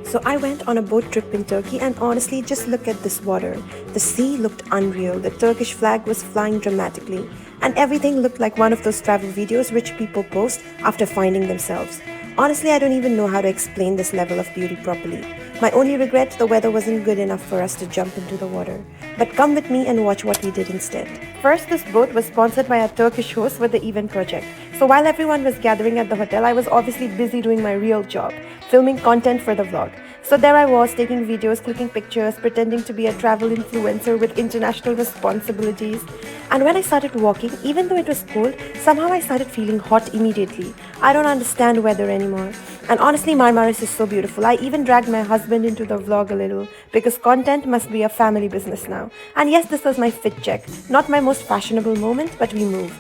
So I went on a boat trip in Turkey and honestly just look at this water. The sea looked unreal, the Turkish flag was flying dramatically, and everything looked like one of those travel videos rich people post after finding themselves. Honestly, I don't even know how to explain this level of beauty properly. My only regret, the weather wasn't good enough for us to jump into the water. But come with me and watch what we did instead. First, this boat was sponsored by a Turkish host for the event project. So while everyone was gathering at the hotel, I was obviously busy doing my real job, filming content for the vlog. So there I was, taking videos, clicking pictures, pretending to be a travel influencer with international responsibilities. And when I started walking, even though it was cold, somehow I started feeling hot immediately. I don't understand weather anymore. And honestly, Marmaris is so beautiful. I even dragged my husband into the vlog a little because content must be a family business now. And yes, this was my fit check. Not my most fashionable moment, but we move.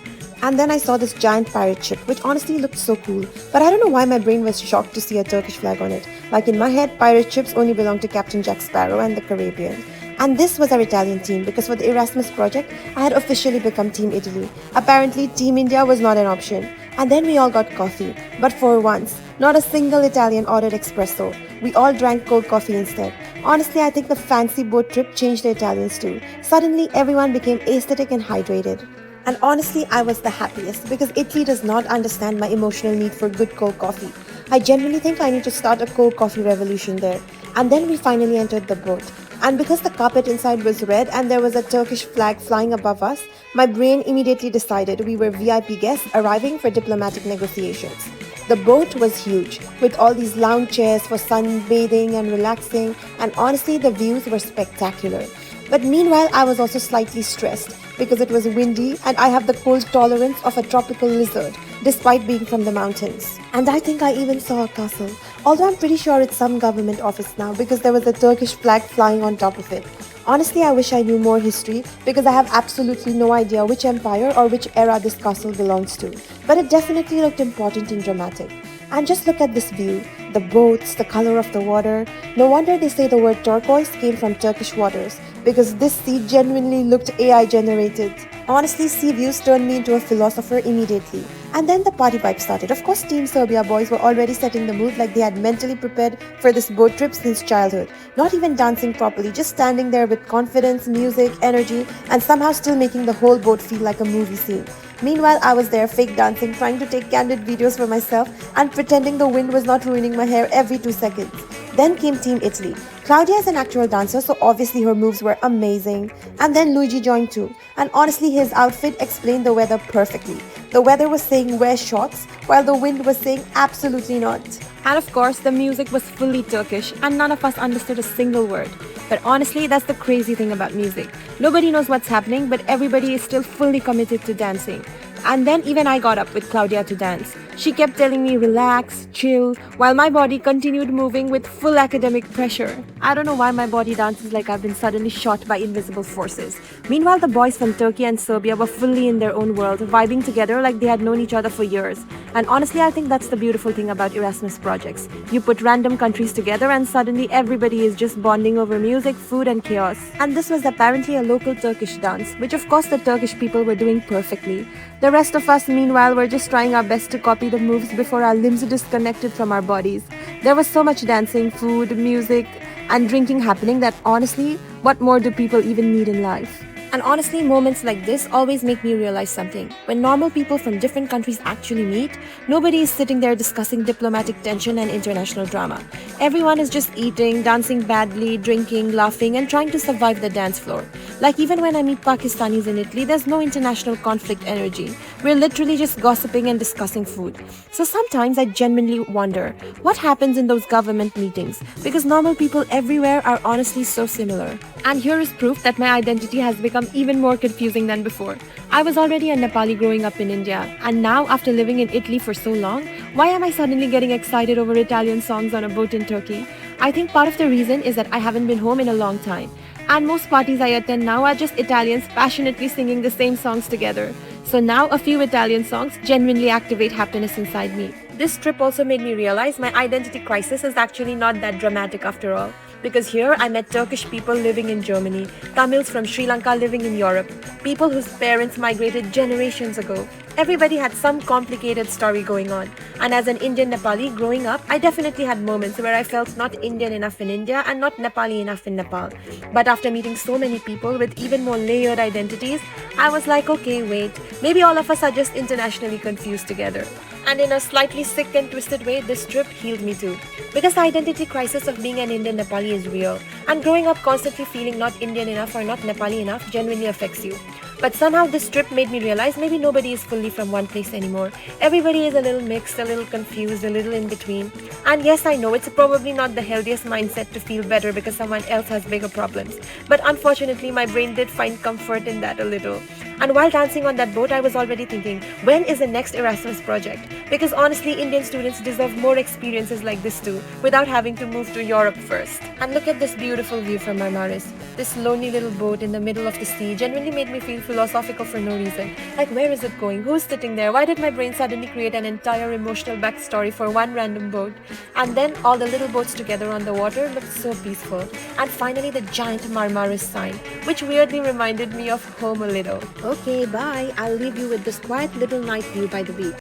And then I saw this giant pirate ship, which honestly looked so cool. But I don't know why my brain was shocked to see a Turkish flag on it. Like in my head, pirate ships only belong to Captain Jack Sparrow and the Caribbean. And this was our Italian team because for the Erasmus project, I had officially become Team Italy. Apparently, Team India was not an option. And then we all got coffee. But for once, not a single Italian ordered espresso. We all drank cold coffee instead. Honestly, I think the fancy boat trip changed the Italians too. Suddenly, everyone became aesthetic and hydrated. And honestly, I was the happiest because Italy does not understand my emotional need for good cold coffee. I genuinely think I need to start a cold coffee revolution there. And then we finally entered the boat. And because the carpet inside was red and there was a Turkish flag flying above us, my brain immediately decided we were VIP guests arriving for diplomatic negotiations. The boat was huge, with all these lounge chairs for sunbathing and relaxing, and honestly, the views were spectacular. But meanwhile, I was also slightly stressed because it was windy and I have the cold tolerance of a tropical lizard, despite being from the mountains. And I think I even saw a castle, although I'm pretty sure it's some government office now because there was a Turkish flag flying on top of it. Honestly, I wish I knew more history because I have absolutely no idea which empire or which era this castle belongs to. But it definitely looked important and dramatic. And just look at this view, the boats, the color of the water. No wonder they say the word turquoise came from Turkish waters because this sea genuinely looked AI generated. Honestly, sea views turned me into a philosopher immediately. And then the party vibe started. Of course, Team Serbia boys were already setting the mood like they had mentally prepared for this boat trip since childhood. Not even dancing properly, just standing there with confidence, music, energy, and somehow still making the whole boat feel like a movie scene. Meanwhile, I was there fake dancing, trying to take candid videos for myself and pretending the wind was not ruining my hair every 2 seconds. Then came Team Italy. Claudia is an actual dancer, so obviously her moves were amazing. And then Luigi joined too. And honestly, his outfit explained the weather perfectly. The weather was saying wear shorts, while the wind was saying absolutely not. And of course, the music was fully Turkish, and none of us understood a single word. But honestly, that's the crazy thing about music. Nobody knows what's happening, but everybody is still fully committed to dancing. And then even I got up with Claudia to dance. She kept telling me relax, chill, while my body continued moving with full academic pressure. I don't know why my body dances like I've been suddenly shot by invisible forces. Meanwhile, the boys from Turkey and Serbia were fully in their own world, vibing together like they had known each other for years. And honestly, I think that's the beautiful thing about Erasmus projects. You put random countries together and suddenly everybody is just bonding over music, food, and chaos. And this was apparently a local Turkish dance, which of course the Turkish people were doing perfectly. The rest of us, meanwhile, were just trying our best to copy the moves before our limbs disconnected from our bodies. There was so much dancing, food, music, and drinking happening that honestly, what more do people even need in life? And honestly, moments like this always make me realize something. When normal people from different countries actually meet, nobody is sitting there discussing diplomatic tension and international drama. Everyone is just eating, dancing badly, drinking, laughing, and trying to survive the dance floor. Like even when I meet Pakistanis in Italy, there's no international conflict energy. We're literally just gossiping and discussing food. So sometimes I genuinely wonder, what happens in those government meetings? Because normal people everywhere are honestly so similar. And here is proof that my identity has become even more confusing than before. I was already a Nepali growing up in India, and now after living in Italy for so long, why am I suddenly getting excited over Italian songs on a boat in Turkey? I think part of the reason is that I haven't been home in a long time. And most parties I attend now are just Italians passionately singing the same songs together. So now a few Italian songs genuinely activate happiness inside me. This trip also made me realize my identity crisis is actually not that dramatic after all. Because here I met Turkish people living in Germany, Tamils from Sri Lanka living in Europe, people whose parents migrated generations ago, Everybody had some complicated story going on. And as an Indian Nepali growing up, I definitely had moments where I felt not Indian enough in India and not Nepali enough in Nepal. But after meeting so many people with even more layered identities, I was like, okay, wait, maybe all of us are just internationally confused together. And in a slightly sick and twisted way, this trip healed me too. Because the identity crisis of being an Indian Nepali is real, and growing up constantly feeling not Indian enough or not Nepali enough genuinely affects you. But somehow this trip made me realize maybe nobody is fully from one place anymore. Everybody is a little mixed, a little confused, a little in between. And yes, I know it's probably not the healthiest mindset to feel better because someone else has bigger problems. But unfortunately, my brain did find comfort in that a little. And while dancing on that boat, I was already thinking, when is the next Erasmus project? Because honestly, Indian students deserve more experiences like this too, without having to move to Europe first. And look at this beautiful view from Marmaris. This lonely little boat in the middle of the sea genuinely made me feel philosophical for no reason. Like, where is it going? Who's sitting there? Why did my brain suddenly create an entire emotional backstory for one random boat? And then all the little boats together on the water looked so peaceful. And finally, the giant Marmaris sign, which weirdly reminded me of home a little. Okay, bye. I'll leave you with this quiet little night view by the beach.